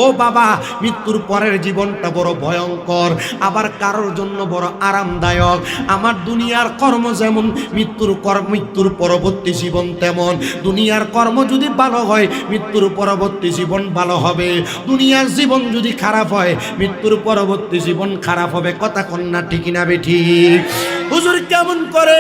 ও বাবা, মৃত্যুর পরের জীবনটা বড় ভয়ঙ্কর, আবার কারোর জন্য বড় আরামদায়ক। আমার দুনিয়ার কর্ম যেমন মৃত্যুর পরবর্তী জীবন তেমন। দুনিয়ার কর্ম যদি ভালো হয় মৃত্যুর পরবর্তী জীবন ভালো হবে, দুনিয়ার জীবন যদি খারাপ হয় মৃত্যুর পরবর্তী জীবন খারাপ হবে। কথা কন্যা ঠিক না বেঠিক? হুজুর কেমন করে?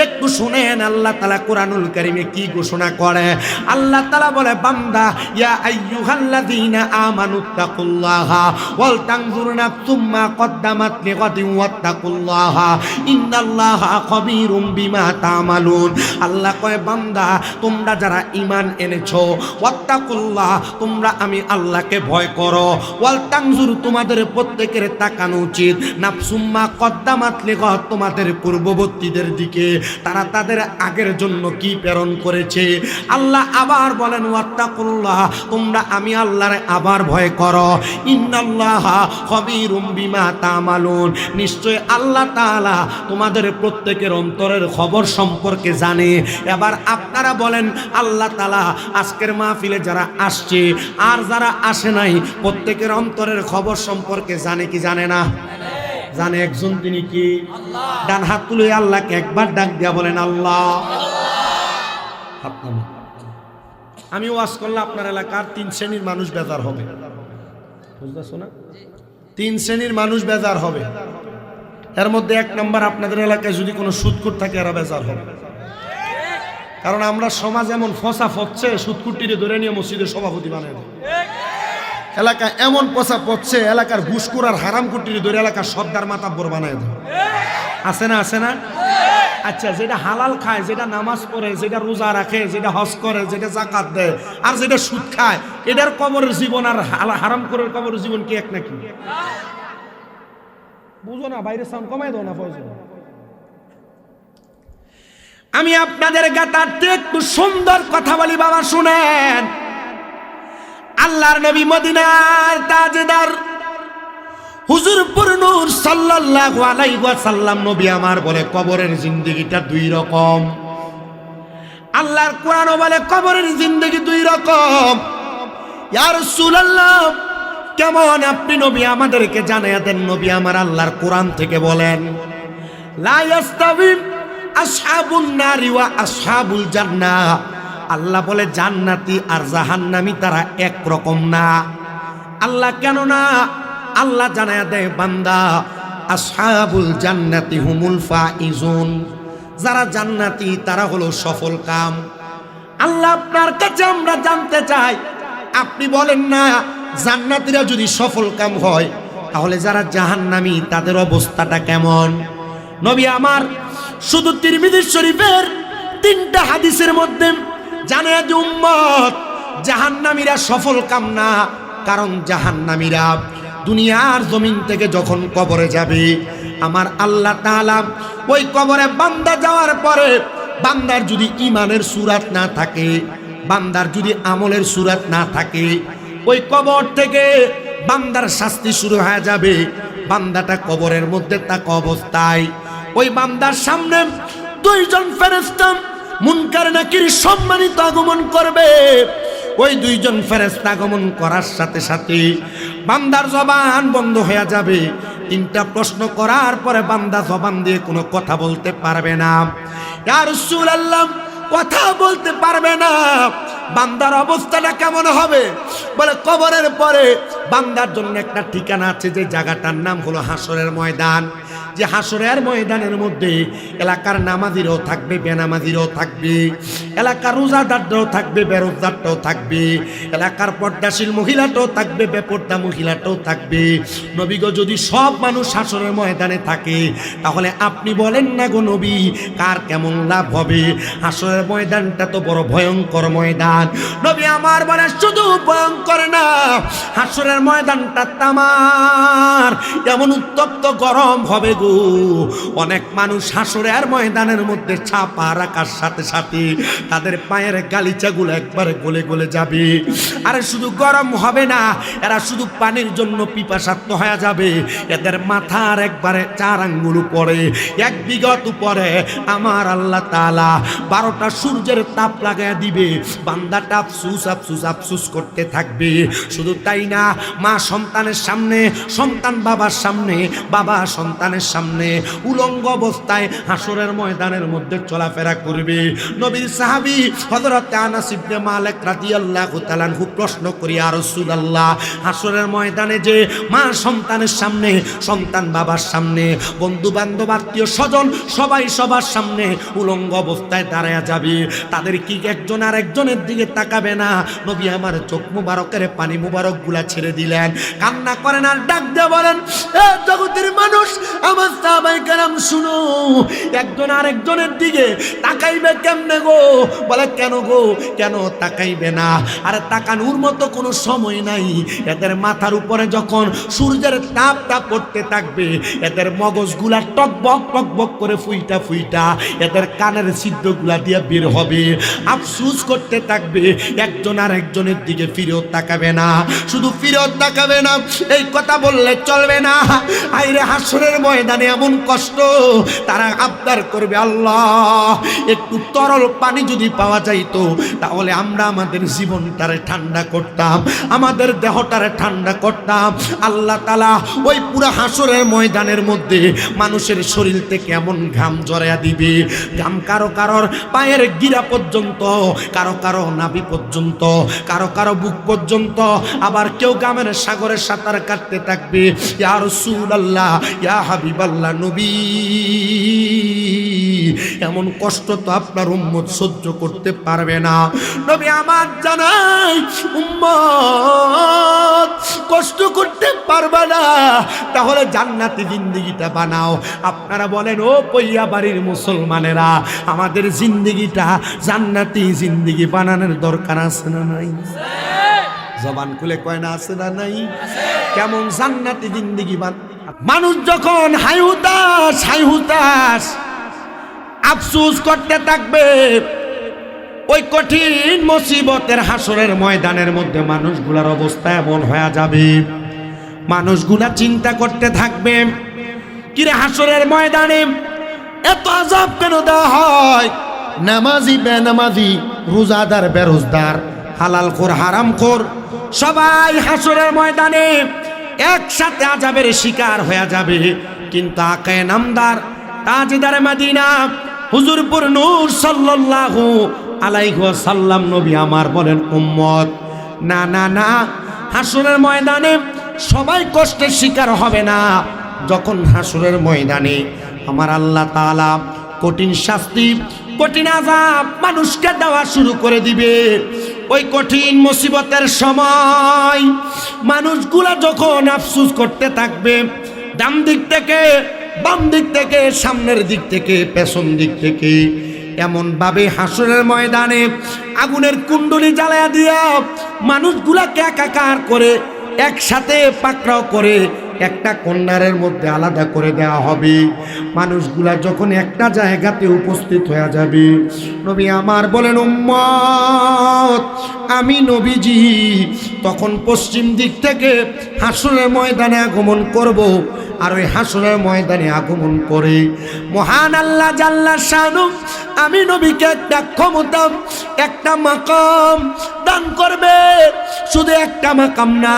একটু শুনেন আল্লাহ তাআলা কোরআনুল কারীমে কি ঘোষণা করে। আল্লাহ তাআলা বলে, বান্দা ইয়া আইয়ুহাল্লাযীনা আমানুত্তাকুল্লাহা ওয়াল তানজুর নাফসুম মা কদ্দামাত লিগাদিন ওয়াত্তাকুল্লাহা ইন্নাল্লাহা খাবীরুম বিমা তা'মালুন। আল্লাহ কয়, বান্দা তোমরা যারা ঈমান এনেছো, ওয়াত্তাকুল্লাহ তোমরা আমি আল্লাহকে ভয় করো, ওয়াল তানজুর তোমাদের প্রত্যেকের তাকানো উচিত, নাফসুম মা কদ্দামাত লিগাদ তোমাদের পূর্ববর্তীদের দিকে তারা তাদের আগের জন্য কি প্রেরণ করেছে। আল্লাহ আবার বলেন, ওয়াত্তাকুল্লাহ তোমরা আমি আল্লাহর আবার ভয় করো, ইন্নাল্লাহা খাবীরুম বিমা তা'মালুন নিশ্চয় আল্লাহ তাআলা তোমাদের প্রত্যেকের অন্তরের খবর সম্পর্কে জানে। এবার আপনারা বলেন, আল্লাহ তাআলা আজকের মাহফিলে যারা আসছে আর যারা আসে নাই প্রত্যেকের অন্তরের খবর সম্পর্কে জানে কি জানে না? জানে। একজন, তিনি কি? ডান হাত তুলে আল্লাহকে একবার ডাক দিয়া বলেন, আল্লাহ। হাত নামান। আমি ওয়াজ করলে আপনার এলাকার 3 শ্রেণীর মানুষ বেজার হবে, বুঝতেছো না? 3 শ্রেণীর মানুষ বেজার হবে। এর মধ্যে 1 নম্বর, আপনাদের এলাকায় যদি কোনো সুদখোর থাকে এরা বেজার হবে। কারণ আমরা সমাজ এমন ফসা ফচ্ছে, সুদখোরটিরে ধরে নিয়ে মসজিদের সভাপতি বানায় দেয়। এলাকায় এমন পচা পড়ছে, এলাকার ঘুষখোর আর হারামখোরটিরে ধরে এলাকার সর্দার মাতাব্বর বানায় দেয়। আছে না? আছে না? আচ্ছা, যেটা হালাল খায়, যেটা নামাজ পড়ে, যেটা রোজা রাখে, যেটা হজ করে, যেটা যাকাত দেয়, আর যেটা সুদ খায়, এটার কবরের জীবন আর হারামখোরের কবরের জীবন কি এক নাকি? বুঝো না? বাইরে সাউন্ড কমাই দাও না ফয়জল। আমি আপনাদের গাতারতে একটু সুন্দর কথা বলি বাবা, শুনেন। আল্লাহর নবী মদিনার তাজদার হুজুর নূর সাল্লাল্লাহু আলাইহি ওয়াসাল্লাম নবী আমার বলে, কবরের জিন্দেগিটা 2 রকম। আল্লাহর কোরআনও বলে কবরের জিন্দেগি 2 রকম। ইয়া রাসূলুল্লাহ, কেমন আপনি নবী আমাদেরকে জানায়া দেন। নবী আমার আল্লাহর কোরআন থেকে বলেন, লা ইয়াস্তাবি আসহাবুন নারি ওয়া আসহাবুল জান্নাহ। আল্লাহ বলে জান্নাতি আর জাহান্নামী তারা এক রকম না। আল্লাহ কেন না? আল্লাহ জানায়া দেয়, বান্দা আসহাবুল জান্নাতি হুমুল ফাইজুন, যারা জান্নাতি তারা হলো সফল কাম। আল্লাহ আপনার কাছে আমরা জানতে চাই, আপনি বলেন না জান্নাতীরা যদি সফল কাম হয় তাহলে যারা জাহান্নামী তাদের অবস্থাটা কেমন? নবী আমার শুধু তিরমিজি শরীফের 3টা হাদিসের মধ্যে জানায়া যে উম্মত জাহান্নামীরা সফল কাম না। কারণ জাহান্নামীরা দুনিয়ার জমিন থেকে যখন কবরে যাবে, আমার আল্লাহ তাআলা ওই কবরে বান্দা যাওয়ার পরে বান্দার যদি ঈমানের সূরাত না থাকে, বান্দার যদি আমলের সূরাত না থাকে, ওই কবর থেকে বান্দার শাস্তি শুরু হয়ে যাবে। বান্দাটা কবরের মধ্যে থাকা অবস্থায় ওই বান্দার সামনে 2 জন ফেরেশতা মুনকার নাকির সম্মানিত আগমন করবে। ওই 2 জন ফেরেশতা আগমন করার সাথে সাথে বান্দার জবান বন্ধ হয়ে যাবে। 3টা প্রশ্ন করার পরে বান্দা জবান দিয়ে কোনো কথা বলতে পারবে না। ইয়া রাসূলুল্লাহ, কথা বলতে পারবে না। বান্দার অবস্থাটা কেমন হবে? বলে কবরের পরে বান্দার জন্য একটা ঠিকানা আছে, যে জায়গাটার নাম হলো হাসরের ময়দান। যে হাসরের ময়দানের মধ্যে এলাকার নামাজিরাও থাকবে, বেনামাজিরাও থাকবে, এলাকার রোজাদাররাও থাকবে, বেরোজদারটাও থাকবে, এলাকার পর্দাশীল মহিলাটাও থাকবে, বেপর্দা মহিলাটাও থাকবে। নবী গো, যদি সব মানুষ হাসরের ময়দানে থাকে তাহলে আপনি বলেন না গো নবী, কার কেমন লাভ হবে? হাসরের ময়দানটা তো বড় ভয়ঙ্কর ময়দান। নবী আমার বলে, শুধু ভয়ঙ্কর না, হাসরের ময়দানটা তামার এমন উত্তপ্ত গরম হবে গো। অনেক মানুষ হাসরের ময়দানের মধ্যে ছাপা রাখার সাথে সাথে তাদের পায়ের গালিচাগুলো একবারে গলে গলে যাবে। আরে শুধু গরম হবে না, এরা শুধু পানির জন্য পিপাসার্ত হয়ে যাবে। এদের মাথার একবারে 4 আঙ্গুল উপরে, 1 বিঘত উপরে আমার আল্লাহ তাআলা 12টা সূর্যের তাপ লাগায় দিবে। বান্দাটা আফসুস আফসুস আফসুস করতে থাকবে। শুধু তাই তাই না, মা সন্তানের সামনে, সন্তান বাবার সামনে, বাবা সন্তানের সামনে উলঙ্গ অবস্থায় হাসরের ময়দানের মধ্যে চলাফেরা করবে। নবীর সাহাবী হযরত আনাস ইবনে মালিক রাদিয়াল্লাহু তাআলা আনহু প্রশ্ন করি, ইয়া রাসূলুল্লাহ, হাসরের ময়দানে যে মা সন্তানের সামনে, সন্তান বাবার সামনে, বন্ধু বান্ধব আত্মীয় স্বজন সবাই সবার সামনে উলঙ্গ অবস্থায় দাঁড়ায়া যাবে, তাদের কি একজন আর একজনের দিকে তাকাবে না? নবী আমার চোখ মুবারকের পানি মুবারক গুলা ছেড়ে দিলেন, কান্না করেন আর ডাক দিয়ে বলেন, এ জগতের মানুষ, আমার সাহাবায়ে কেরাম শুনো, একজন আর একজনের দিকে তাকাইবে কেমনে গো? বলে কেন গো, কেন তাকাইবে না? আরে তাকানোর মতো কোনো সময় নাই। এদের মাথার উপরে যখন সূর্যের তাপটা পড়তে থাকবে, এদের মগজগুলা টকবক টকবক করে ফুইটা ফুইটা এদের কানের ছিদ্রগুলা দিয়ে বের হবে, আফসোস করতে থাকবে, একজন আর একজনের দিকে ফিরেও তাকাবে না। শুধু ফিরেও তাকাবে না এই কথা বললে চলবে না। আইরে হাসরের ময়দানে এমন কষ্ট, তারা আবদার করবে, আল্লাহ একটু তরল পানি যদি পাওয়া যাইতো তাহলে আমরা আমাদের জীবনটারে ঠান্ডা করতাম, আমাদের দেহটারে ঠান্ডা করতাম। আল্লাহ তাআলা ওই পুরো হাসরের ময়দানের মধ্যে মানুষের শরীর থেকে এমন ঘাম ঝরাইয়া দিবে, ঘাম কারো কারোর পায়ের গিরা পর্যন্ত, কারো কারো নাভি পর্যন্ত, কারো কারো বুক পর্যন্ত, আবার কেউ ঘামের সাগরে সাঁতার কাটতে থাকবে। ইয়া রাসূলুল্লাহ, ইয়া হাবিবাল্লাহ, নবী এমন কষ্ট তো আপনার উম্মত সহ্য করতে পারবে না। নবী আমার জানাই, উম্মত কষ্ট করতে পারবে না, তাহলে জান্নাতি জিন্দেগিটা বানাও। আপনারা বলেন, ও পইয়া বাড়ির মুসলমানেরা, আমাদের জিন্দেগিটা জান্নাতি জিন্দেগি বানানোর দরকার আছে না নাই? জবান খুলে কয় না, আছে না নাই? কেমন জান্নাতি জিন্দেগি মানুষ যখন হাইহুতাশ হাইহুতাশ আফসোস করতে থাকবে, ওই কঠিন মুসিবতের হাসরের ময়দানের মধ্যে মানুষগুলার অবস্থা এমন হয়ে যাবে, মানুষগুলা চিন্তা করতে থাকবে, কিরে হাসরের ময়দানে এত আযাব কেন দেওয়া হয়? নামাজি বেনামাজি, রোজাদার বেরোজদার, হালাল খোর হারাম খোর, সবাই হাসরের ময়দানে একসাথে আযাবের শিকার হয়ে যাবে। কিন্তু আকায়ে নামদার, তাজদার মদিনা, হুজুরপুর নূর সাল্লাল্লাহু আলাইহি ওয়াসাল্লাম নবী আমার বলেন, উম্মত না না না, হাসরের ময়দানে সবাই কষ্টের শিকার হবে না। যখন হাসরের ময়দানে আমার আল্লাহ তাআলা কঠিন শাস্তি, কঠিন আযাব মানুষকে দেওয়া শুরু করে দিবে, ওই কঠিন মুসিবতের সময় মানুষগুলা যখন আফসোস করতে থাকবে, ডান দিক থেকে বাম দিক থেকে, সামনের দিক থেকে পেছন দিক থেকে, এমন ভাবে হাসরের ময়দানে আগুনের কুণ্ডলি জ্বালায়া দিয়া মানুষগুলাকে একাকার করে একসাথে পাকড়াও করে একটা কন্যারের মধ্যে আলাদা করে দেওয়া হবে। মানুষগুলা যখন একটা জায়গাতে উপস্থিত হয়ে যাবে, নবী আমার বলেন, উম্মত আমি নবীজি তখন পশ্চিম দিক থেকে হাসরের ময়দানে আগমন করব। আর ওই হাসরের ময়দানে আগমন করে মহান আল্লাহ জাল্লা শানু আমি নবীকে একটা ক্ষমতা, একটা মাকাম দান করবে। শুধু একটা মাকাম না,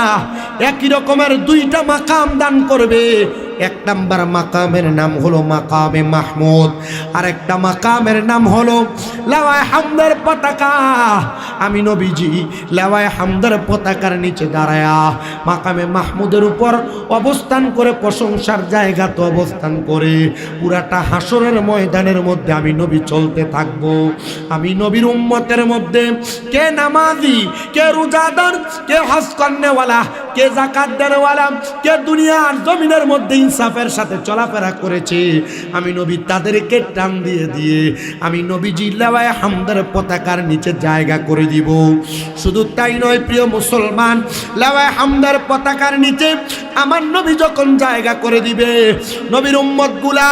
একই রকমের দুইটা মাকাম দান করবে। এক নাম্বার মাকামের নাম হলো মাকামে মাহমুদ, আর একটা মাকামের নাম হলো লাওয়ায়ে হামদের পতাকা। আমি নবীজি লাওয়ায়ে হামদের পতাকার নিচে দাঁড়ায়া মাকামে মাহমুদের উপর অবস্থান করে, প্রশংসার জায়গাতে অবস্থান করে পুরাটা হাসরের ময়দানের মধ্যে আমি নবী চলতে থাকবো। আমি নবীর উম্মতের মধ্যে কে নামাজি, কে রোজাদার, কে হজ করনেওয়ালা, কে যাকাত দেনেওয়ালা, কে দুনিয়ার জমিনের মধ্যে ইনসাফের সাথে চলাফেরা করেছে, আমি নবী তাদেরকে টান দিয়ে দিয়ে আমি নবীজি লাওয়ায়ে হামদের পতাকার নিচে জায়গা করে দিব। শুধু তাই নয় প্রিয় মুসলমান, লাওয়ায়ে হামদের পতাকার নিচে আমার নবী যখন জায়গা করে দিবে, নবীর উম্মতগুলা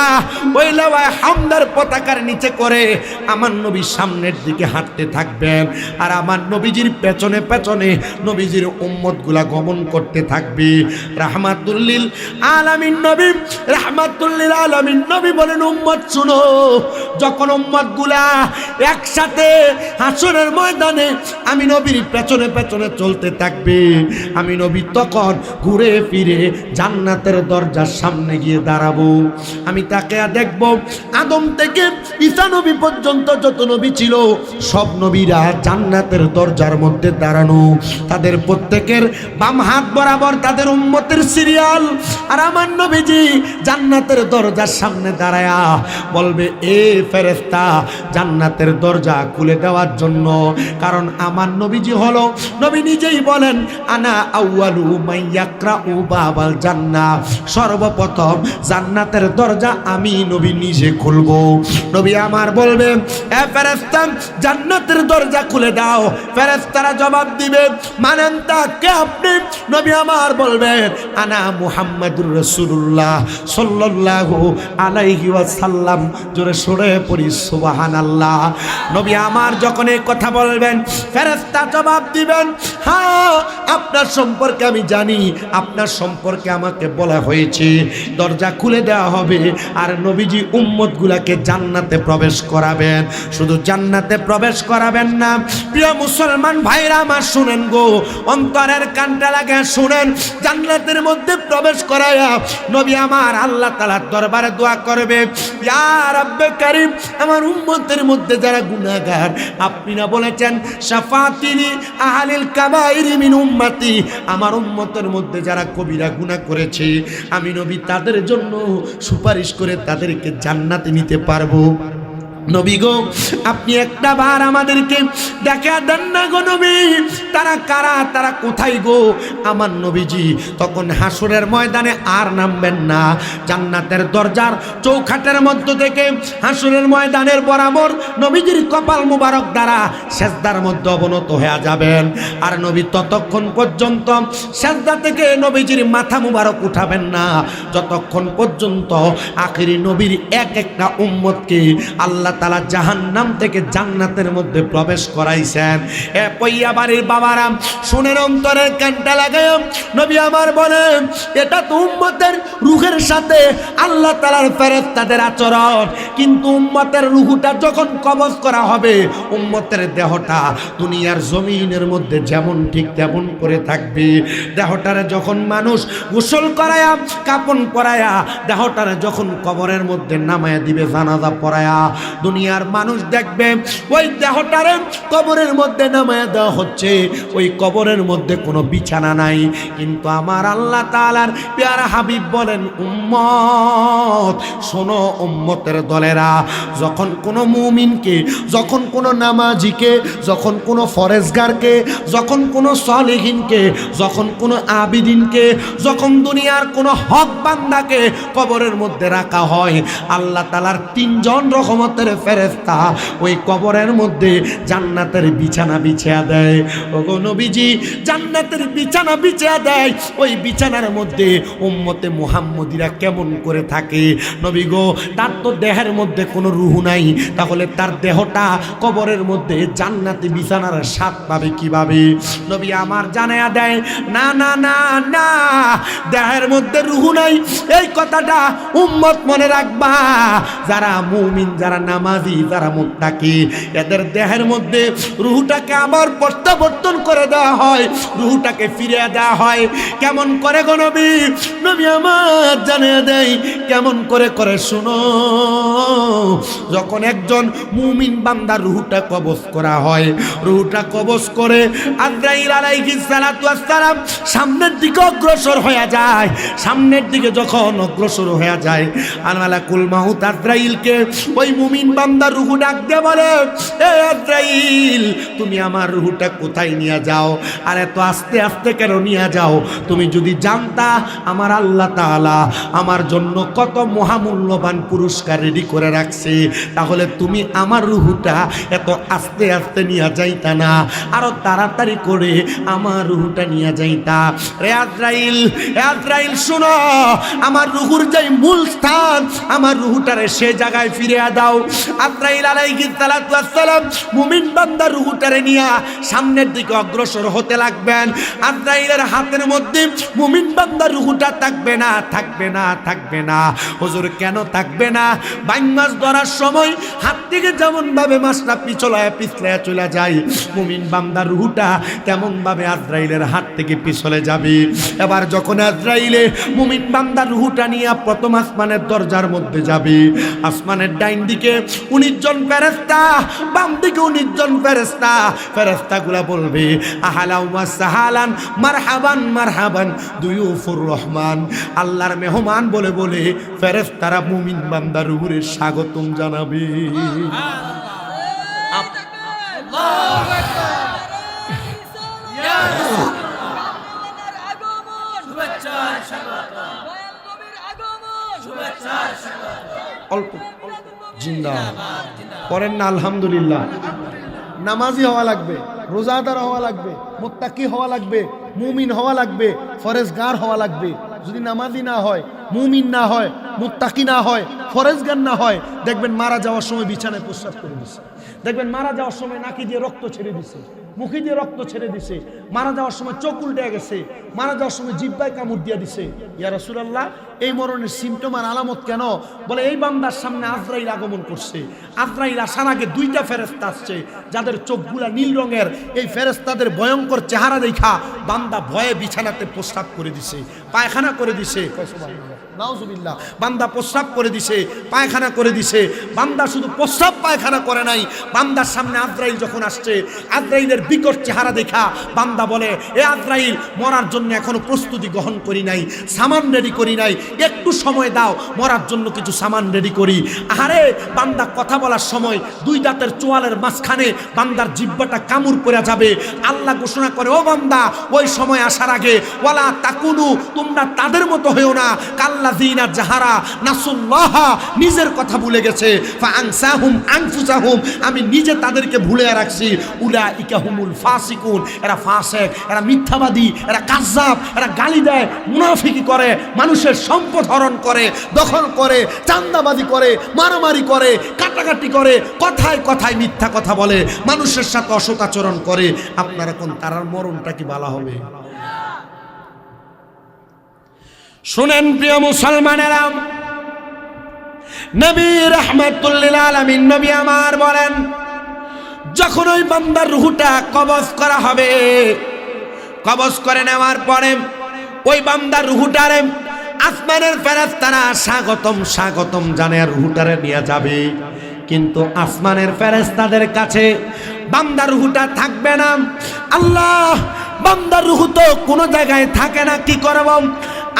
ওই লাওয়ায়ে হামদার পতাকার নিচে করে আমার নবীর সামনের দিকে হাঁটতে থাকবেন, আর আমার নবীজির পেছনে পেছনে নবীজির উম্মতগুলা গমন করতে থাকবে। রাহমাতুল্লিল আলামিন নবী, রাহমাতুল্লিল আলামিন নবী বলেন, উম্মত শুনো, যখন উম্মতগুলা একসাথে হাসরের ময়দানে আমি নবীর পেছনে পেছনে চলতে থাকবে, আমি নবী তখন ঘুরে ফিরে জান্নাতের দরজার সামনে গিয়ে দাঁড়াবো। আমি তাকে দেখব, আদম থেকে ঈসা নবী পর্যন্ত যত নবী ছিল সব নবীরা জান্নাতের দরজার মধ্যে দাঁড়ানো, তাদের প্রত্যেকের বাম হাত বরাবর তাদের উম্মতের সিরিয়াল, আর আমার নবীজি জান্নাতের দরজার সামনে দাঁড়ায়া বলবে, এ ফেরেশতা জান্নাতের দরজা খুলে দেওয়ার জন্য। কারণ আমার নবীজি হলো, নবী নিজেই বলেন, আনা আউয়ালু মাইয়াকরাউ বাবাল জান্নাহ, সর্বপ্রথম জান্নাতের দরজা আমি নবী নিজে খুলবো। নবী আমার বলবে, এ ফেরেশতা জান্নাতের দরজা খুলে দাও। ফেরেশতারা জবাব দিবে, মানেন তা কে আপনি? নবী আমার বলবেন, আনা মুহাম্মাদুর রাসূলুল্লাহ সাল্লাল্লাহু আলাইহি ওয়াসাল্লাম। জোরে সরে পড়ি সুবহানাল্লাহ। নবী আমার যখন এই কথা বলবেন, ফেরেশতা জবাব দিবেন, হ্যাঁ আপনার সম্পর্কে আমি জানি, আপনার সম্পর্কে আমাকে বলা হয়েছে, দরজা খুলে দেওয়া হবে আর নবীজি উম্মতগুলাকে জান্নাতে প্রবেশ করাবেন। শুধু জান্নাতে প্রবেশ করাবেন না, প্রিয় মুসলমান ভাইরা আমার শুনেন গো, অন্তরের কানটা লাগে শুনেন, জান্নাতের মধ্যে প্রবেশ করায়া নবী আমার আল্লাহ তাআলার দরবারে দোয়া করবে, ইয়া রাব্বে কারীম, আমার উম্মতের মধ্যে যারা গুনাহগার, আপনি না বলেছেন শাফাতিনি আহলিল কাবাইরি মিন উম্মতি, আমার উম্মতের মধ্যে যারা কবিরা গুনাহ করেছে আমি নবী তাদের জন্য সুপারিশ করে তাদেরকে জান্নাতে নিতে পারবো। নবী গো, আপনি একটা বার আমাদেরকে দেখা দেন না গো নবী, তারা কারা, তারা কোথায় গো? আমার নবীজি তখন হাসরের ময়দানে আর নামবেন না, জান্নাতের দরজার চৌখাটের মধ্য থেকে হাসরের ময়দানের বরাবর নবীজির কপাল মুবারক দ্বারা সেজদার মধ্যে অবনত হয়ে যাবেন। আর নবী ততক্ষণ পর্যন্ত সেজদা থেকে নবীজির মাথা মুবারক উঠাবেন না, যতক্ষণ পর্যন্ত আখিরি নবীর এক একটা উম্মতকে আল্লাহ তাআলা জাহান্নাম থেকে জান্নাতের মধ্যে প্রবেশ করাইছেন। এ পইয়া বাড়ির বাবারা শুনেন, অন্তরের কানটা লাগায় নবী আমার বলেন, এটা তো উম্মতের রূহের সাথে আল্লাহ তাআলার ফেরেশতাদের আচরণ, কিন্তু উম্মতের রূহটা যখন কবজ করা হবে, উম্মতের দেহটা দুনিয়ার জমিনের মধ্যে যেমন ঠিক তেমন করে থাকবে। দেহটারে যখন মানুষ গোসল করায়া কাপন পরায়া দেহটারে যখন কবরের মধ্যে নামায়া দিবে, জানাজা পড়ায়া, দুনিয়ার মানুষ দেখবে ওই দেহটারে কবরের মধ্যে নামায়া দেওয়া হচ্ছে, ওই কবরের মধ্যে কোনো বিছানা নাই। কিন্তু আমার আল্লাহ তাআলার প্যারা হাবিব বলেন, উম্মত শোনো, উম্মতের দলেরা, যখন কোনো মুমিনকে, যখন কোনো নামাজিকে, যখন কোনো ফরেজগারকে, যখন কোনো সালেহিনকে, যখন কোনো আবিদিনকে, যখন দুনিয়ার কোনো হক বান্দাকে কবরের মধ্যে রাখা হয়, আল্লাহ তাআলার তিনজন রহমতের ফেরেশতা ওই কবরের মধ্যে জান্নাতের বিছানা বিছিয়ে দেয়। ওগো নবীজি, জান্নাতের বিছানা বিছিয়ে দেয়, ওই বিছানার মধ্যে উম্মতে মুহাম্মদীরা কেমন করে থাকে? নবী গো, তার তো দেহের মধ্যে কোনো রূহ নাই, তাহলে তার দেহটা কবরের মধ্যে জান্নাতি বিছানার স্বাদ পাবে কিভাবে? নবী আমার জানায়া দেয়, না না না না, দেহের মধ্যে রূহ নাই, এই কথাটা উম্মত মনে রাখবা। যারা মুমিন, যারা নামাজি, যারা মুত্তাকি, এদের দেহের মধ্যে রূহটাকে আবার প্রত্যাবর্তন করে দেওয়া হয়, রূহটাকে ফিরিয়ে দেওয়া হয়। কেমন করে গো নবী? নবী আমার জানিয়ে দেয় কেমন করে করে, শুনো, যখন একজন মুমিন বান্দার রূহটা কবজ করা হয়, রূহটা কবজ করে আজরাইল আলাইহিস সালাতু ওয়াস সালাম সামনের দিকে অগ্রসর হয়ে যায়। সামনের দিকে যখন অগ্রসর হয়ে যায়, আর মালাকুল মাউত আজরাইলকে ওই মুমিন বান্দার রূহ ডাক দিয়ে বলে, এ আজরাইল, তুমি আমার রূহটা কোথায় নিয়ে যাও? আর এত আস্তে আস্তে কেন নিয়ে যাও? তুমি যদি জানতা আমার আমার আল্লাহ তাআলা আমার জন্য কত মহামূল্যবান পুরস্কার রেডি করে রাখছে, তাহলে তুমি আমার রুহুটা এত আস্তে আস্তে নিয়ে যাইতা না, আরো তাড়াতাড়ি করে আমার রুহুটা নিয়ে যাইতা। রে আজরাইল, আজরাইল শুনো, আমার রুহুর যেই মূল স্থান, আমার রুহুটারে সে জায়গায় ফিরিয়ে দাও। আজরাইল আলাইহিস সালাতু ওয়াস সালাম মুমিন বান্দার রুহুটারে নিয়ে সামনের দিকে অগ্রসর হতে লাগবেন। আজরাইলের হাতের মধ্যে মুমিন বান্দার রুহুটা থাকবে না, থাকবে না, থাকবে না। হুজুর কেন থাকবে না? বাইন মাছ ধরার সময় হাত থেকে যেমন ভাবে মাছটা পিছলায় পিছলায় চলে যায়, মুমিন বান্দার রুহুটা তেমন ভাবে আজরাইলের হাত থেকে পিছলে যাবে। এবার যখন আজরাইলে মুমিন বান্দার রুহুটা নিয়ে প্রথম আসমানের দরজার মধ্যে যাবে, আসমানের ডাইন দিকে 19 জন ফেরেশতা, বাম দিকে 19 জন ফেরেশতা। ফেরেশতাগুলা বলবে আহলান ওয়া সাহালান, মারহাবান মারহাবান দুয়ুফুর রহমান। আল্লাহর মেহমান বলে বলে ফেরেশতারা মুমিন বান্দার রুহুরে স্বাগতম জানাবে। অল্প জিন্দা পড়েন না আলহামদুলিল্লাহ। নামাজি হওয়া লাগবে, রোজাদার হওয়া লাগবে, মুত্তাকি হওয়া লাগবে, মুমিন হওয়া লাগবে, ফরেজগার হওয়া লাগবে। যদি নামাজি না হয়, মুমিন না হয়, মুত্তাকি না হয়, ফরেজগার না হয়, দেখবেন মারা যাওয়ার সময় বিছানায় প্রস্রাব করে দিছে, দেখবেন মারা যাওয়ার সময় নাকি দিয়ে রক্ত ছেড়ে দিছে, মুখে দিয়ে রক্ত ছেড়ে দিছে, মারা যাওয়ার সময় চোখ উল্টে গেছে, মারা যাওয়ার সময় জিহ্বায় কামড় দিয়ে দিছে। ইয়া রাসূলুল্লাহ, এই মরণের সিমটম আর আলামত কেন? বলে এই বান্দার সামনে আজরাইল আগমন করছে। আজরাইল আসার আগে 2টা ফেরেশতা আসছে, যাদের চোখগুলা নীল রঙের। এই ফেরেশতাদের ভয়ঙ্কর চেহারা দেখা বান্দা ভয়ে বিছানাতে প্রস্রাব করে দিছে, পায়খানা করে দিছে। নাউজুবিল্লাহ, বান্দা প্রস্রাব করে দিছে, পায়খানা করে দিছে। বান্দা শুধু প্রস্রাব পায়খানা করে নাই, বান্দার সামনে আজরাইল যখন আসছে, আজরাইলের বিকট চেহারা দেখা বান্দা বলে, এ আজরাইল, মরার জন্য এখনো প্রস্তুতি গ্রহণ করি নাই, সামান রেডি করি নাই, একটু সময় দাও, মরার জন্য কিছু সামান রেডি করি। আরে বান্দা কথা বলার সময় 2 দাঁতের চোয়ালের মাঝখানে বান্দার জিহ্বাটা কামড় পড়ে যাবে। আল্লাহ ঘোষণা করে, ও বান্দা, ওই সময় আসার আগে ওয়ালা তাকুনু, তোমরা তাদের মতো হয়েও না, কাল্লাযিনা যাহারা নাসুল্লাহ, নিজের কথা ভুলে গেছে, ফাআনসাহুম আনফুসাহুম, আমি নিজে তাদেরকে ভুলে রাখছি। উলাইকা হুমুল ফাসিকুন, এরা ফাসিক, এরা মিথ্যাবাদী, এরা কাযযাব, এরা গালি দেয়, মুনাফিকি করে, মানুষের সম্পদ হরণ করে, দখল করে, চাঁদাবাজি করে, মারামারি করে, কাটাকাটি করে, কথায় কথায় মিথ্যা কথা বলে, মানুষের সাথে অসৎ আচরণ করে। আপনারা কোন তারার মরণটা কি বলা হবে? শুনেন প্রিয় মুসলমানেরা, নবী রাহমাতুল লিল আলামিন, নবী আমার বলেন, যখন ওই বান্দার রূহটা কবজ করা হবে, কবজ করে নেওয়ার পরে ওই বান্দার রূহটারে আসমানের ফেরেশতারা স্বাগতম স্বাগতম জানিয়ে রূহটারে নিয়ে যাবে। কিন্তু আসমানের ফেরেশতাদের কাছে বান্দার রূহটা থাকবে না। আল্লাহ, বান্দার রূহ তো কোনো জায়গায় থাকে না, কি করব?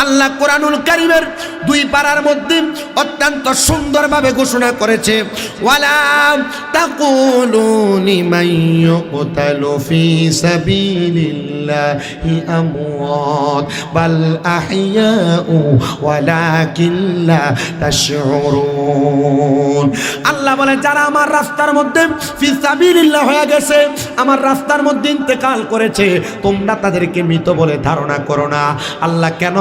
আল্লাহ কোরআনুল কারীমের 2 পারার মধ্যে অত্যন্ত সুন্দরভাবে ঘোষণা করেছে, ওয়ালা তাকুলু লিমান ইউকতালু ফি সাবিলিল্লাহি আমওয়াত বাল আহইয়াউ ওয়ালাকিন লা তাশউরুন। আল্লাহ বলে, যারা আমার রাস্তার মধ্যে ফি সাবিলিল্লাহ হয়ে গেছে, আমার রাস্তার মধ্যে ইন্তেকাল করেছে, তোমরা তাদেরকে মৃত বলে ধারণা করো না। আল্লাহ কেন?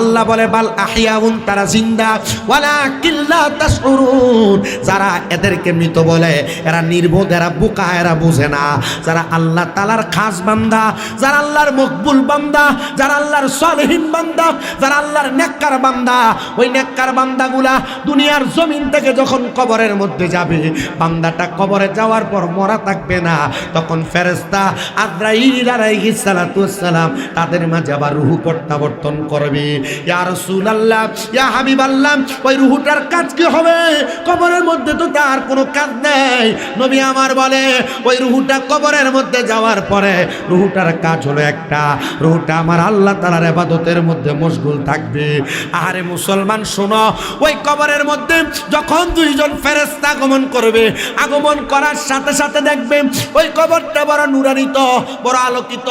আল্লাহ বলে, বাল আহইয়াউন, তারা জিন্দা, ওয়ালাকিন লা তাশউরুন, যারা এদেরকে মৃত বলে এরা নির্বোধ, এরা বোকা, এরা বোঝে না। যারা আল্লাহ তাআলার খাস বান্দা, যারা আল্লাহর মকবুল বান্দা, যারা আল্লাহর সালেহিন বান্দা, যারা আল্লাহর নেককার বান্দা, ওই নেককার বান্দাগুলা দুনিয়ার জমিন থেকে যখন কবরের মধ্যে যাবে, বান্দাটা কবরে যাওয়ার পর মরা থাকবে না, তখন ফেরেশতা আজরাইল আলাইহিস সালাতু ওয়াস সালাম তাদের মাঝে আবার রূহ প্রত্যাবর্তন করবে। ইয়া রাসূলুল্লাহ, ইয়া হাবিবাল্লাহ, ওই রূহটার কাজ কি হবে? কবরের মধ্যে তো তার কোনো কাজ নেই। নবী আমার বলে, ওই রূহটা কবরের মধ্যে যাওয়ার পরে রূহটার কাজ হলো একটা, রূহটা আমার আল্লাহ তাআলার ইবাদতের মধ্যে মশগুল থাকবে। আরে মুসলমান শোনো, ওই কবরের মধ্যে যখন 2 জন ফেরেশতা আগমন করবে, আগমন করার সাথে সাথে দেখবে ওই কবরটা বড় নুরানিত, বড় আলোকিত।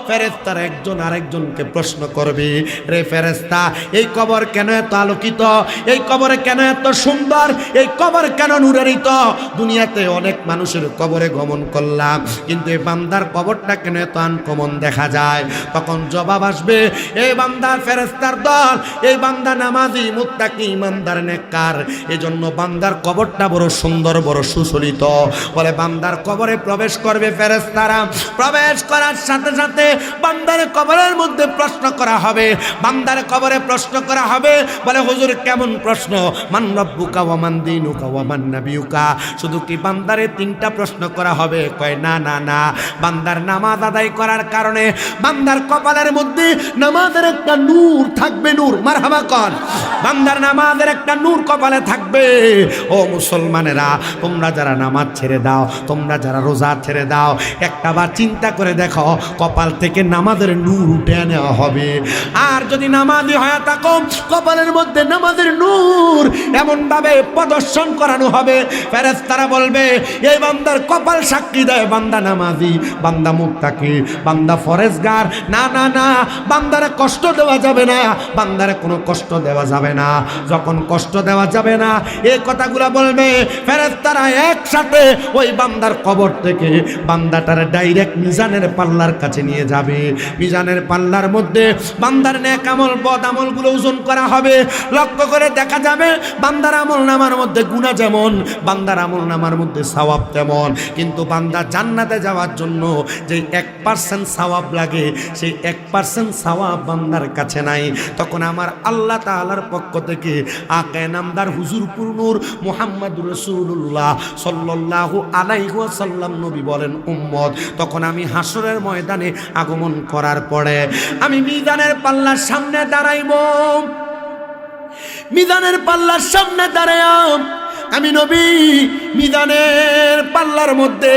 ফেরেশতারা একজন আরেকজনকে প্রশ্ন করবে, রে ফেরেশতা এই কবর কেন এত আলোকিত, এই কবরে কেন এত সুন্দর, এই কবর কেন নূরান্বিত? দুনিয়াতে অনেক মানুষের কবরে গমন করলাম, কিন্তু এই বান্দার কবরটা কেন এত আনকমন দেখা যায়? তখন জবাব আসবে, এই বান্দার ফেরেশতার দল, এই বান্দা নামাজি মুত্তাকি ইমানদার নেককার, এজন্য বান্দার কবরটা বড় সুন্দর, বড় সুশোভিত। বলে বান্দার কবরে প্রবেশ করবে ফেরেশতারা, প্রবেশ করার সাথে সাথে বান্দার কবরের মধ্যে প্রশ্ন করা হবে, বান্দার কবরে প্রশ্ন করা হবে। বলে হুজুর কেমন প্রশ্ন? মান রব্বুকা ওয়া মান দীনুকা ওয়া মান নাবিয়ুকা। শুধু কি বান্দারে তিনটা প্রশ্ন করা হবে? কয় না না না, বান্দার নামাজ আদায় করার কারণে বান্দার কপালের মধ্যে নামাজের একটা নূর থাকবে, নূর। মারহাবা কর। বান্দার নামাজের একটা নূর কপালে থাকবে। ও মুসলমানেরা, তোমরা যারা নামাজ ছেড়ে দাও, তোমরা যারা রোজা ছেড়ে দাও, একটা বার চিন্তা করে দেখো, কপাল থেকে নামাজের নূর উঠে নেওয়া হবে। আর যদি নামাজি হয়ে থাকো, কপালের মধ্যে নামাজের নূর এমন ভাবে প্রদর্শন করানো হবে, ফেরেশতারা বলবে এই বান্দার কপাল সাক্ষী দেয় বান্দা নামাজি, বান্দা মুত্তাকি, বান্দা ফরেজগার। না না না, বান্দারে কষ্ট দেওয়া যাবে না, বান্দারে কোনো কষ্ট দেওয়া যাবে না। যখন কষ্ট দেওয়া যাবে না এই কথাগুলো বলবে, ফেরেশতারা একসাথে ওই বান্দার কবর থেকে বান্দাটার ডাইরেক্ট মিজানের পাল্লার কাছে নিয়ে যাবে। মিজানের পাল্লার মধ্যে বান্দার নেক আমল বদ আমলগুলো ওজন করা হবে। লক্ষ্য করে দেখা যাবে বান্দার আমল নামার মধ্যে গুনাহ যেমন, বান্দার আমল নামার মধ্যে সওয়াব তেমন। কিন্তু বান্দা জান্নাতে যাওয়ার জন্য যে 1% সওয়াব লাগে, সেই 1% সওয়াব বান্দার কাছে নাই। তখন আমার আল্লাহ তাআলার পক্ষ থেকে আকা নামদার হুজুরপুর নূর মুহাম্মদুর রাসূলুল্লাহ সাল্লাল্লাহু আলাইহি ওয়াসাল্লাম নবী বলেন, উম্মত তখন আমি হাসরের ময়দানে আগমন করার পরে আমি মিজানের পাল্লার সামনে দাঁড়াইব। মিজানের পাল্লার সামনে দাঁড়াইম আমি নবী, মিজানের পাল্লার মধ্যে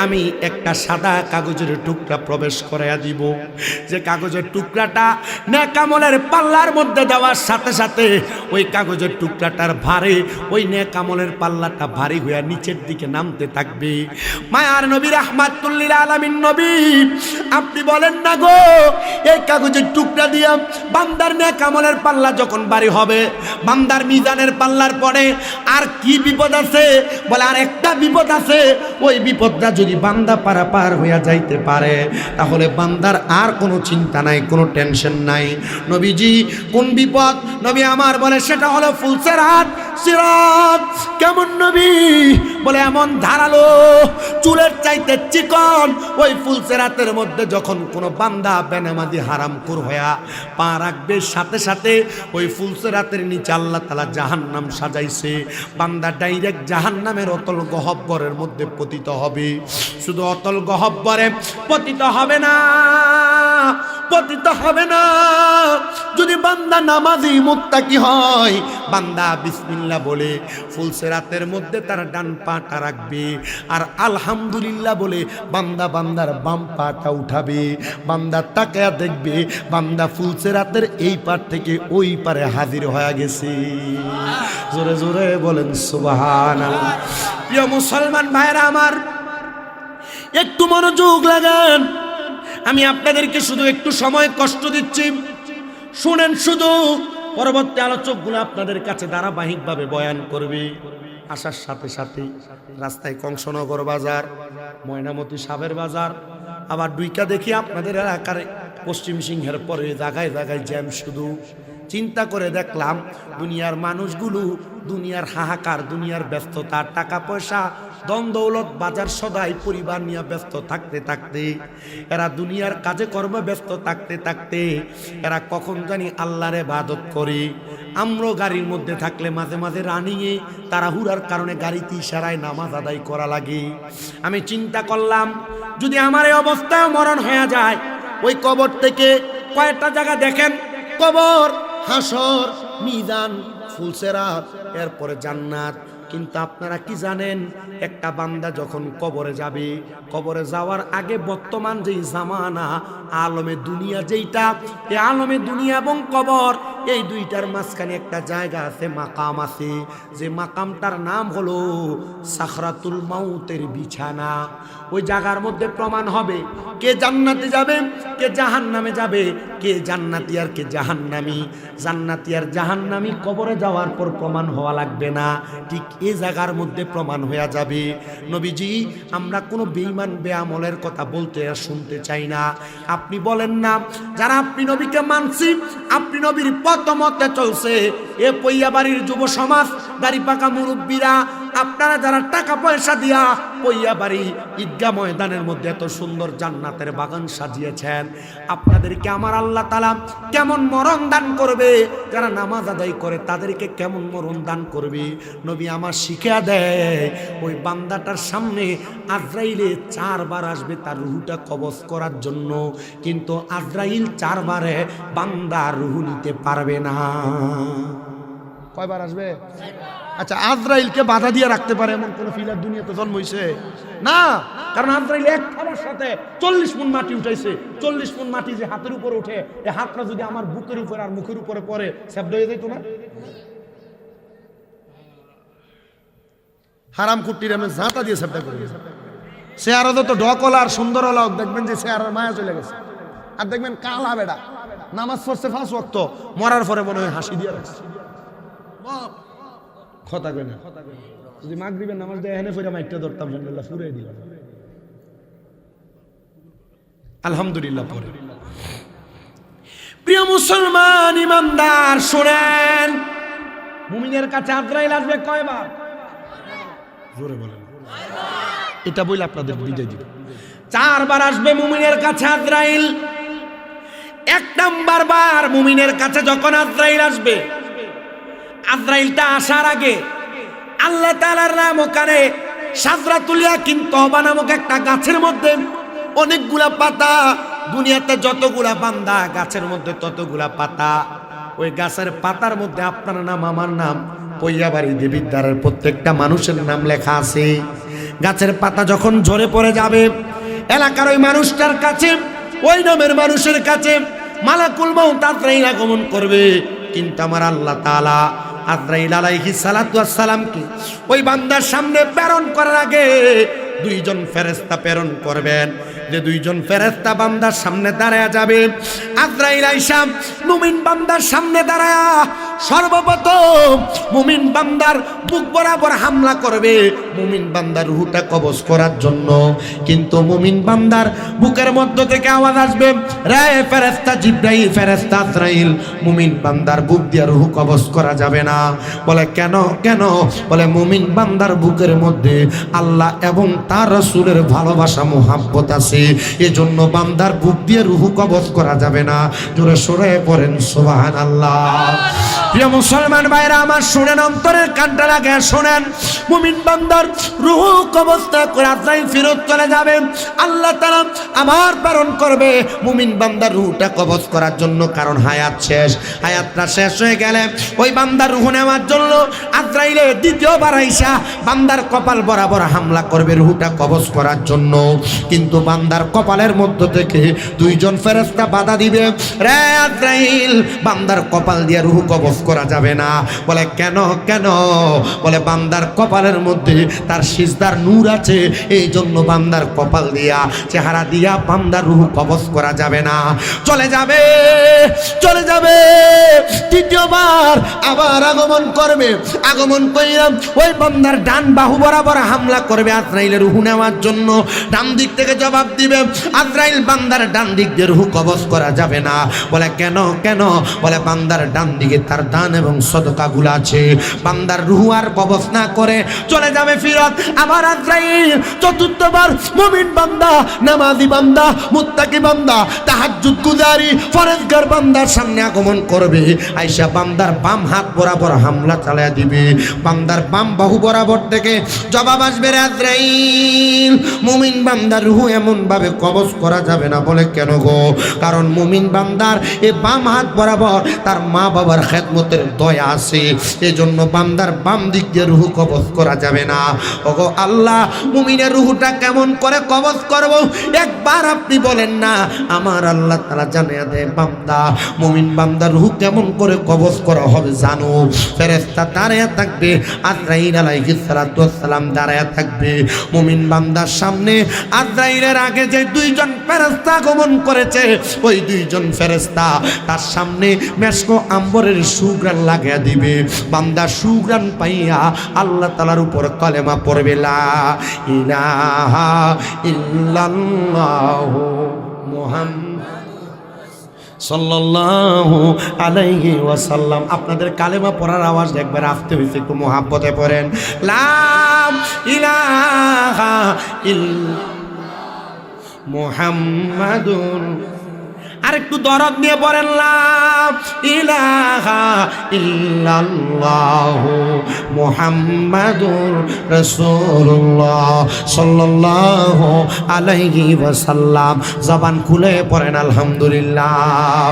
আমি একটা সাদা কাগজের টুকরা প্রবেশ করাইয়া দিব। যে কাগজের টুকরাটা নেক আমলের পাল্লার মধ্যে দেওয়ার সাথে সাথে ওই কাগজের টুকরাটার ভারে ওই নেক আমলের পাল্লাটা ভারী হইয়া নিচের দিকে নামতে থাকবে। মায়ার নবী রাহমাতুল লিল আলামিন নবী, আপনি বলেন না গো, এই কাগজের টুকরা দিয়া বান্দার নেক আমলের পাল্লা যখন ভারী হবে, বান্দার মিজানের পাল্লার পরে আর কি বিপদ আছে? বলে আর একটা বিপদ আছে। ওই বিপদটা যদি বান্দা পারাপার হইয়া যাইতে পারে, তাহলে বান্দার আর কোনো চিন্তা নাই, কোনো টেনশন নাই। নবীজি কোন বিপদ? নবী আমার বলে সেটা হলো ফুলসেরাত। সিরাত কেমন নবী? বলে এমন ধারালো, চুলের চাইতে চিকন। ওই ফুলসেরাতের মধ্যে যখন কোনো বান্দা বেনামাজি হারামখোর হইয়া পা রাখবে, সাথে সাথে ওই ফুলসেরাতের নিচে আল্লাহ তাআলা জাহান্নাম সাজাইছে। বান্দা ডাইরেক্ট জাহান্নামের অতল গহ্বরের মধ্যে পতিত হবে। শুধু অতল গহ্বরে পতিত হবে না, পতিত হবে না, যদি বান্দা নামাজি মুত্তাকি হয়, বান্দা বিসমিল্লাহ বলে ফুলসেরাতের মধ্যে তার ডান পাটা রাখবে, আর আলহামদুলিল্লাহ বলে বান্দা বান্দার বাম পাটা উঠাবে। বান্দা তাকায়া দেখবে বান্দা ফুলসেরাতের এই পার থেকে ওই পারে হাজির হয়ে গেছে। জোরে জোরে বলেন সুবহানাল্লাহ। প্রিয় মুসলমান ভাইরা আমার, একটু মনোযোগ লাগান। আমি আপনাদেরকে শুধু একটু সময় কষ্ট দিচ্ছি, শুনেন শুধু। পরবর্তী আলোচকগুলো আপনাদের কাছে ধারাবাহিকভাবে বয়ান করবে। আসার সাথে সাথে রাস্তায় কংসনগর বাজার, ময়নামতি সাবের বাজার, আবার দুইটা দেখি আপনাদের এলাকার পশ্চিম সিংহের পরে জায়গায় জায়গায় জ্যাম। শুধু চিন্তা করে দেখলাম দুনিয়ার মানুষগুলো, দুনিয়ার হাহাকার, দুনিয়ার ব্যস্ততা, টাকা পয়সা, দন দৌলত, বাজার সদাই, পরিবার নিয়ে ব্যস্ত থাকতে থাকতে, এরা দুনিয়ার কাজে কর্মে ব্যস্ত থাকতে থাকতে এরা কখন জানি আল্লাহর ইবাদত করে। আমরাও গাড়ির মধ্যে থাকলে মাঝে মাঝে রানিংয়ে তাড়াহুড়ার কারণে গাড়িতে ইশারায় নামাজ আদায় করা লাগে। আমি চিন্তা করলাম যদি আমার এই অবস্থায় মরণ হয়ে যায়, ওই কবর থেকে কয়েকটা জায়গা দেখেন, কবর, হাসর, মিজান, ফুলসেরাত, এরপরে জান্নাত। কিন্তু আপনারা কি জানেন, একটা বান্দা যখন কবরে যাবে, কবরে যাওয়ার আগে বর্তমান যেই জামানা, আলমে দুনিয়া যেইটা, এই আলমে দুনিয়া এবং কবর এই দুইটার মাঝখানে একটা জায়গা আছে, মাকাম আছে, যে মাকামটার নাম হলো সাখরাতুল মাউতের বিছানা। ওই জায়গার মধ্যে প্রমাণ হবে কে জান্নাতে যাবে, কে জাহান্নামে যাবে, কে জান্নাতি আর কে জাহান্নামী। জান্নাতি আর জাহান্নামী কবরে যাওয়ার পর প্রমাণ হওয়া লাগবে না, ঠিক এই জায়গার মধ্যে প্রমাণ হয়ে যাবে। নবীজি, আমরা কোনো বেঈমান বেআমলের কথা বলতে আর শুনতে চাই না। আপনি বলেন না, যারা আপনি নবীকে মানছি, আপনি নবীর পথ মতে চলছে, এ পৈয়াবাড়ির যুব সমাজ, দাড়ি পাকা মুরব্বীরা, আপনারা যারা টাকা পয়সা দিয়া পৈয়াবাড়ি ঈদগাহ ময়দানের মধ্যে এত সুন্দর জান্নাতের বাগান সাজিয়েছেন, আপনাদেরকে আমার আল্লাহ তাআলা কেমন মরণ দান করবে? যারা নামাজ আদায় করে তাদেরকে কেমন মরণ দান করবে? নবী আমার শিখিয়ে দেয়, ওই বান্দাটার সামনে আজরাইলে 4 বার আসবে তার রুহটা কবজ করার জন্য, কিন্তু আজরাইল 4 বারে বান্দার রুহ নিতে পারবে না। কয়বার আসবে? আচ্ছা, আজরাইলকে বাধা দিয়ে রাখতে পারে এমন কোন ফিলার দুনিয়াতে জন্ম হইছে না? কারণ আজরাইল এক খাবার সাথে 40 মণ মাটি উঠাইছে। 40 মণ মাটি যে হাতের উপরে উঠে, এই হাতটা যদি আমার বুকের উপরে আর মুখের উপরে পড়ে, শব্দ হয়ে যেত না? হারাম কুট্টির আমি ঝাঁটা দিয়ে শব্দ করে গেছে। চেহারা তো ডকলা আর সুন্দর হলা, দেখবেন যে চেহারার মায়া চলে গেছে। আর দেখবেন কালা বেড়া, নামাজ পড়ছে 5 ওয়াক্ত, মরার পরে মনে হয় হাসি দিয়ে রাখছে। কথা কই না, যদি মাগরিবের নামাজ দেয় এখানে ফিরে মাইকটা ধরতাম, আলহামদুলিল্লাহ ফুরাই দিলাম, আলহামদুলিল্লাহ পরে। প্রিয় মুসলমান ইমানদার, শুনেন, মুমিনের কাছে আজরাইল আসবে কয়বার? জোরে বলেন। এটা বলে আপনাদের বিদায় দিব। 4 বার আসবে মুমিনের কাছে আজরাইল। 1 নাম্বার বার মুমিনের কাছে যখন আজরাইল আসবে, আজরাইলটা আসার আগে আল্লাহ তাআলার নাম ওখানে সাজরাতুল ইয়াকিন তওবা নামক একটা গাছের মধ্যে অনেকগুলা পাতা, দুনিয়াতে যতগুলা বান্দা গাছের মধ্যে ততগুলা পাতা, ওই গাছের পাতার মধ্যে আপনার নাম আমার নাম পৈয়াবাড়ি দেবিদ্বারের প্রত্যেকটা মানুষের নাম লেখা আছে। গাছের পাতা যখন ঝরে পড়ে যাবে, এলাকার ওই মানুষটার কাছে, ওই নামের মানুষের কাছে মালাকুল মউত আজরাইল আগমন করবে। কিন্তু আমার আল্লাহ তাআলা আজরাইল আলাইহিস সালাতু ওয়াস সালামকে ওই বান্দার সামনে প্রেরণ করার আগে 2 জন ফেরেশতা প্রেরণ করবেন, যে 2 জন ফেরেশতা বান্দার সামনে দাঁড়ায়া যাবে। আজরাইল আইসা মুমিন বান্দার সামনে দাঁড়ায়া সর্বপ্রথম মুমিন বান্দার বুক বরাবর হামলা করবে, মুমিন বান্দার রূহটা কবজ করার জন্য। কিন্তু মুমিন বান্দার বুকের মধ্য থেকে আওয়াজ আসবে, রে ফেরেশতা জিবরাইল, ফেরেশতা আজরাইল, মুমিন বান্দার বুক দিয়ে রূহ কবজ করা যাবে না। বলে কেন? কেন? বলে মুমিন বান্দার বুকের মধ্যে আল্লাহ এবং তার রাসূলের ভালোবাসা মুহাব্বত আছে, এজন্য বান্দার বুক দিয়ে রূহ কবজ করা যাবে না। জোরে সরে পড়েন সুবহানাল্লাহ। প্রিয় মুসলমান ভাইরা আমার, শুনেন, অন্তরের কানটা লাগে শুনেন, মুমিন বান্দার রূহ কবজ না করে আজরাইল ফেরত চলে যাবে। আল্লাহ তাআলা আবার প্রেরণ করবে মুমিন বান্দার রূহটা কবজ করার জন্য, কারণ হায়াত শেষ। হায়াতটা শেষ হয়ে গেলে ওই বান্দার রূহ নেওয়ার জন্য আজরাইলে দ্বিতীয়বার আইসা বান্দার কপাল বরাবর হামলা করবে রূহটা কবজ করার জন্য। কিন্তু বান্দার কপালের মধ্য থেকে 2 জন ফেরেশতা বাধা দিবে, রে আজরাইল, বান্দার কপাল দিয়ে রূহ কবজ করা যাবে না। বলে কেন? কেন? বলে বান্দার কপালের মধ্যে তার সিজদার নূর আছে, এই জন্য বান্দার কপাল দিয়া, চেহারা দিয়া বান্দার রূহ কবজ করা যাবে না। চলে যাবে, চলে যাবে। তৃতীয়বার আবার আগমন করবে। আগমন কইরা ওই বান্দার ডান বাহু বরাবর হামলা করবে আজরাইলের রূহ নেওয়ার জন্য। ডান দিক থেকে জবাব দিবে আজরাইল, বান্দার ডান দিক দিয়ে রূহ কবজ করা যাবে না। বলে কেন? কেন? বলে বান্দার ডান দিকে তার দান এবং সদকাগুলো আছে, বান্দার রূহ আর কবজ না করে চলে যাবে ফিরত। আবার আজরাইল চতুর্থবার মুমিন বান্দা, নামাজি বান্দা, মুত্তাকি বান্দা, তাহাজ্জুদ গুজারি, ফরজগার বান্দার সামনে আগমন করবে। আয়েশা বান্দার বাম হাত বরাবর হামলা চালিয়ে দিবে। বান্দার বাম বাহু বরাবর থেকে জবাব আসবে, আজরাইল, মুমিন বান্দার রূহ এমন ভাবে কবজ করা যাবে না। বলে কেন গো? কারণ মুমিন বান্দার এই বাম হাত বরাবর তার মা বাবার খেদমত রহমতের দয়া আছে, এজন্য বান্দার বাম দিক দিয়ে রুহ কবজ করা যাবে না। ওগো আল্লাহ, মুমিনের রুহটা কেমন করে কবজ করব একবার আপনি বলেন না। আমার আল্লাহ তাআলা জানিয়ে দেয়, বান্দা মুমিন বান্দার রুহ কেমন করে কবজ করা হবে জানো? ফেরেশতা দাঁড়ায়া থাকবে, আজরাইল আলাইহিস সালাতু ওয়াস সালাম দাঁড়ায়া থাকবে মুমিন বান্দার সামনে। আজরাইলের আগে যে দুইজন ফেরেশতা আগমন করেছে, ওই দুইজন ফেরেশতা তার সামনে মেশকো আম্বরের সুঘ্রাণ লাগিয়ে দিবে। বান্দা সুঘ্রাণ পাইয়া আল্লাহ তাআলার উপর কলেমা পড়বে, লা ইলাহা ইল্লাল্লাহু মুহাম্মাদ সাল্লাল্লাহু আলাইহি ওয়াসাল্লাম। আপনাদের কালেমা পড়ার আওয়াজ একবার আস্তে হইছে, একটু মুহাব্বতে পড়েন, লা ইলাহা ইল্লাল্লাহু মুহাম্মাদুর। আর একটু দরদ নিয়ে পড়েন, লা ইলাহা ইল্লাল্লাহু মুহাম্মাদুর রাসূলুল্লাহ সাল্লাল্লাহু আলাইহি ওয়াসাল্লাম। জবান খুলে পড়েন আলহামদুলিল্লাহ।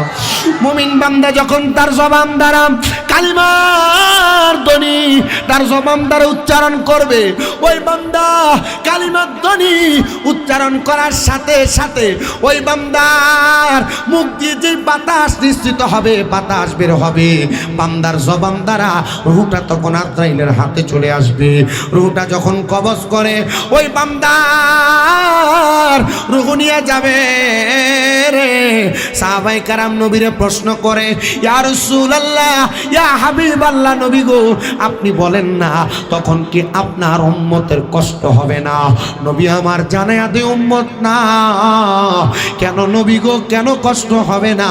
মুমিন বান্দা যখন তার জবান দ্বারা কালিমার ধ্বনি তার জবান দ্বারা উচ্চারণ করবে, ওই বান্দা কালিমার ধ্বনি উচ্চারণ করার সাথে সাথে ওই বান্দার মুখ দিয়ে যে বাতাস নিশ্চিত হবে, বাতাস বের হবে বান্দার জবান দ্বারা, রুহটা তখন আজরাইলের হাতে চলে আসবে। রুহটা যখন কবজ করে ওই বান্দার রুহ নিয়ে যাবে রে। সাহাবায়ে কেরাম নবীরে প্রশ্ন করে, ইয়া রাসূলুল্লাহ, ইয়া হাবিবাল্লাহ, নবী গো আপনি বলেন না তখন কি আপনার উম্মতের কষ্ট হবে না? নবী আমার জানায়া দে উম্মত না। কেন নবী গো, কেন কষ্ট হবে না?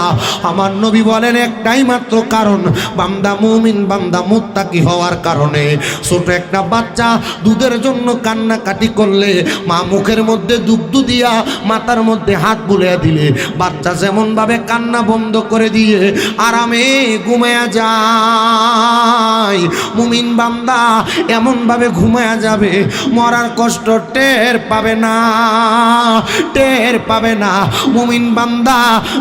আমার নবী বলেন একটাই মাত্র কারণ, বান্দা মুমিন, বান্দা মুত্তাকি হওয়ার কারণে। ছোট একটা বাচ্চা দুধের জন্য কান্নাকাটি করলে মা মুখের মধ্যে দুগ্ধ দিয়া মাথার মধ্যে হাত বুলিয়ে দিলে বাচ্চা যেমন ভাবে কান্না বন্ধ করে দিয়ে আরামে ঘুমায়া যায়, মুমিন বান্দা এমন ভাবে ঘুমায়া যাবে মরার কষ্ট টের পাবে না, টের পাবে না। মুমিন বান্দা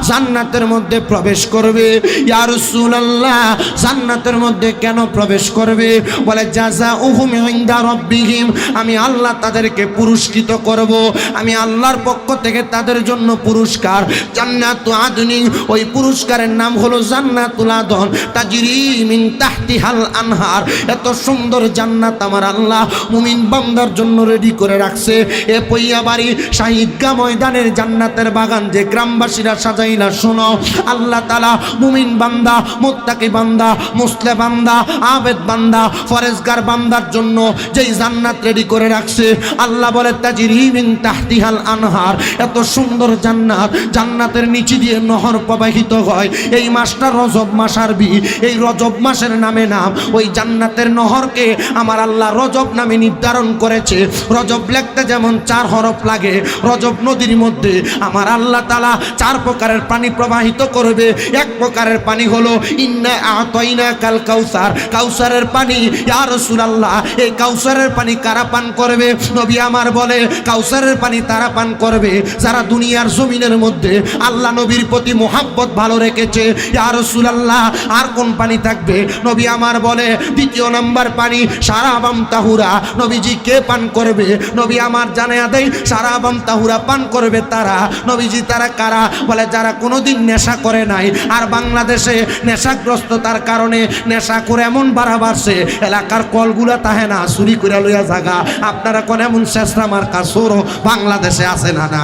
জান্নাতের মধ্যে প্রবেশ করবে। ইয়া রাসূলুল্লাহ, জান্নাতের মধ্যে কেন প্রবেশ করবে? বলে জাযাউহুম ইনদা রাব্বিহিম, আমি আল্লাহ তাদেরকে পুরস্কৃত করব, আমি আল্লাহর পক্ষ থেকে তাদের জন্য পুরস্কার জান্নাতু আদনিন, ওই পুরস্কারের নাম হলো জান্নাতুল আদন, তাজরি মিন তাহতিহাল আনহার। এত সুন্দর জান্নাত আমার আল্লাহ মুমিন বান্দার জন্য রেডি করে রাখছে। এ পইয়া বাড়ি শাহিদগা ময়দানের জান্নাতের বাগান যে গ্রামবাসীরা সাজাইলা, শোনো আল্লাহ তাআলা মুমিন বান্দা, মুত্তাকি বান্দা, মুসলিম বান্দা, আবেদ বান্দা, ফরেজগার বান্দার জন্য যেই জান্নাত রেডি করে রাখছে, আল্লাহ বলে তাজরি মিন তাহতিহাল আনহার। এত সুন্দর জান্নাত, জান্নাতের নিচে দিয়ে নহর প্রবাহিত হয়। এই মাসটা রজব মাস, আরবি এই রজব মাসের নামে নাম ওই জান্নাতের নহরকে আমার আল্লাহ রজব নামে নির্ধারণ করেছে। রজব লিখতে যেমন 4 হরফ লাগে, রজব নদীর মধ্যে আমার আল্লাহ তাআলা 4 প্রকারের পানি প্রবাহিত করবে। এক প্রকারের পানি হলো ইন্না আতাইনাকাল কাউসার, কাউসারের পানি। ইয়া রাসূলুল্লাহ, এই কাউসারের পানি কারা পান করবে? নবী আমার বলে কাউসারের পানি তারা পান করবে যারা দুনিয়ার জমিনের মধ্যে আল্লাহ নবীর প্রতি মোহাব্বত ভালো রেখেছে। ইয়া রাসূলুল্লাহ, আর কোন পানি থাকবে? নবী আমার বলে দ্বিতীয় নাম্বার পানি শারাবাম তাহুরা। নবীজি কে পান করবে? নবী আমার জানায়া দেয় শারাবাম তাহুরা পান করবে তারা। নবীজি তারা কারা? বলে যারা কোনোদিন নেশা করে নাই। আর বাংলাদেশে নেশাগ্রস্ততার কারণে নেশা করে এমন বাড়া বাড়ছে, এলাকার কলগুলা তাহে না, চুরি করে লইয়া জাগা। আপনারা কোন এমন চেষ্টা মার্কা চোরও বাংলাদেশে আছে না? না,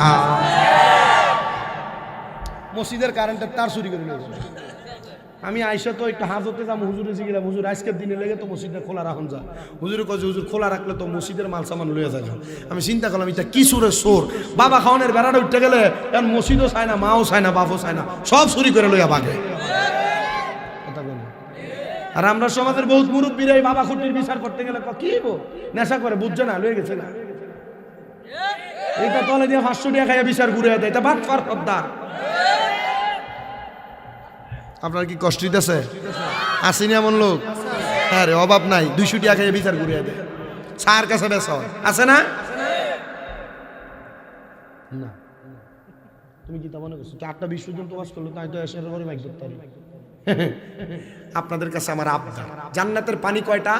মসজিদের কারেন্টের তার চুরি করে লইয়া। আমি আইসা তো একটু হাজতে যাবো, হুজুরে জিগিলাম, হুজুর আজকের দিনে লেগে তো মসজিদটা খোলা রাখুন যা। হুজুরে কয়ে হুজুর খোলা রাখলে তো মসজিদের মাল সামান লইয়া যায়। আমি চিন্তা করলাম এটা কি সুরের সোর, বাবা খাওয়ানের বেড়াটা উঠতে গেলে এখন মসজিদও চায় না, মাও চায় না, বাপও চায় না, সব চুরি করে লইয়া বাঘে। আর আমরা সমাজের বহুত মুরব্বীরা এই বাবা খুঁটির বিচার করতে গেলে কি নেশা করে, বুঝছে না, লয়ে গেছে না, এইটা তলে দিয়ে 500 টাকা খাইয়া বিচার ঘুরে দেয়, এটা বাদ পার পদ্মার। আপনার কি কষ্ট দিতেছে? আসেনি এমন লোক? হ্যাঁ রে, অভাব নাই, 200 টাকা খাইয়া বিচার ঘুরে দেয়, ছার কাছে বেচা হয়, আছে না? না, তুমি কি তা মনে করছো 4টা 20 পর্যন্ত ওয়াজ করলো তাই তো এসে করে মাইক ধরতে পারি? আপনাদের কাছে আমার আবদার, জান্নাতের পানি কয়টা?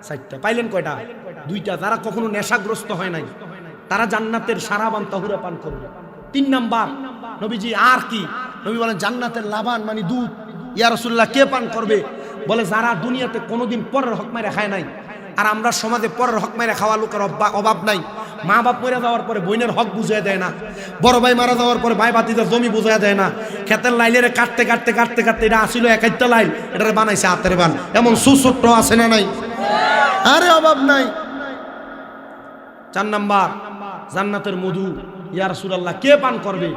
4টা। পাইলেন কয়টা? 2টা। যারা কখনো নেশাগ্রস্ত হয় নাই তারা জান্নাতের সারাবান তাহুরা পান করবে। 3 নাম্বার নবীজি আর কি? নবী বলেন জান্নাতের লাবান মানে দুধ। ইয়া রাসূলুল্লাহ কে পান করবে? বলে যারা দুনিয়াতে কোনোদিন পরের হক মাইরা খায় নাই। আর আমরা সমাজে পরের হক মাইরা খাওয়া লোকের অভাব নাই। মা বাপ মরে যাওয়ার পরে বোনের হক বুঝিয়ে দেয় না, বড় ভাই মারা যাওয়ার পরে ভাই বাতিদের জমি বুঝিয়ে দেয় না, ক্ষেতের লাইলেরে কাটতে কাটতে কাটতে কাটতে এটা আসিল 1টা লাইল, এটারে বানাইছে হাতের বান। এমন সুছোট্ট আছে না নাই? আরে অভাব নাই। 4 নাম্বার জান্নাতের মধু। ইয়া রাসূলুল্লাহ কে পান করবে?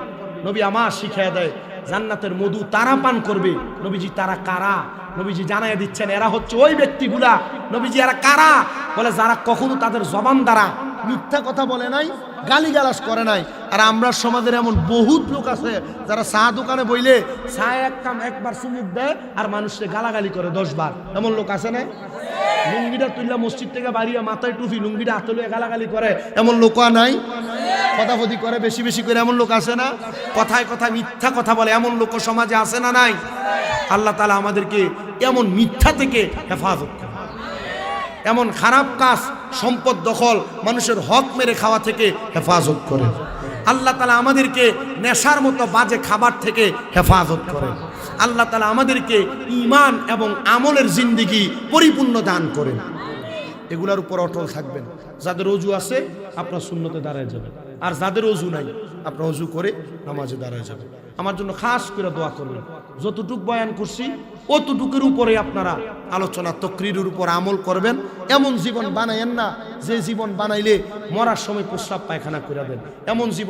নবী আমার শিখিয়ে দেয় জান্নাতের মধু তারা পান করবে। নবীজি তারা কারা? নবীজি জানাইয়া দিচ্ছেন এরা হচ্ছে ওই ব্যক্তিগুলা। নবীজি এরা কারা? বলে যারা কখনো তাদের জবান দ্বারা মিথ্যা কথা বলে নাই, গালিগালাজ করে নাই। আর আমরা সমাজের এমন বহুত লোক আছে যারা চা দোকানে বইলে চা একবার চুমুক দেয় আর মানুষকে গালাগালি করে 10 বার। এমন লোক আছে না? লুঙ্গিটা তুললা মসজিদ থেকে বাড়িয়া মাথায় টুপি লুঙ্গিটা হাতে লইয়া গালাগালি করে এমন লোক নাই? কথাফতি করে বেশি বেশি করে এমন লোক আছে না? কথায় কথায় মিথ্যা কথা বলে এমন লোক সমাজে আছে না নাই? আল্লাহ তাআলা আমাদেরকে এমন মিথ্যা থেকে হেফাজত করে, এমন খারাপ কাজ সম্পদ দখল মানুষের হক মেরে খাওয়া থেকে হেফাজত করে। আল্লাহ তাআলা আমাদেরকে নেশার মতো বাজে খাবার থেকে হেফাজত করে। আল্লাহ তাআলা আমাদেরকে ঈমান এবং আমলের জিন্দেগি পরিপূর্ণ দান করেন। এগুলার উপর অটল থাকবেন। যাদের ওযু আছে আপনার সুন্নতে দাঁড়ায় যাবেন, আর যাদের ওযু নাই আপনার ওযু করে নামাজে দাঁড়ায় যাবেন। আমার জন্য খাস করে দোয়া করবেন। যতটুকু বয়ান করছি অতটুকুর উপরে আপনারা আলোচনা তকরিরের উপর আমল করবেন। এমন জীবন বানায়েন না যে জীবন বানাইলে মরার সময় প্রস্রাব পায়খানা করে দেন। এমন জীবন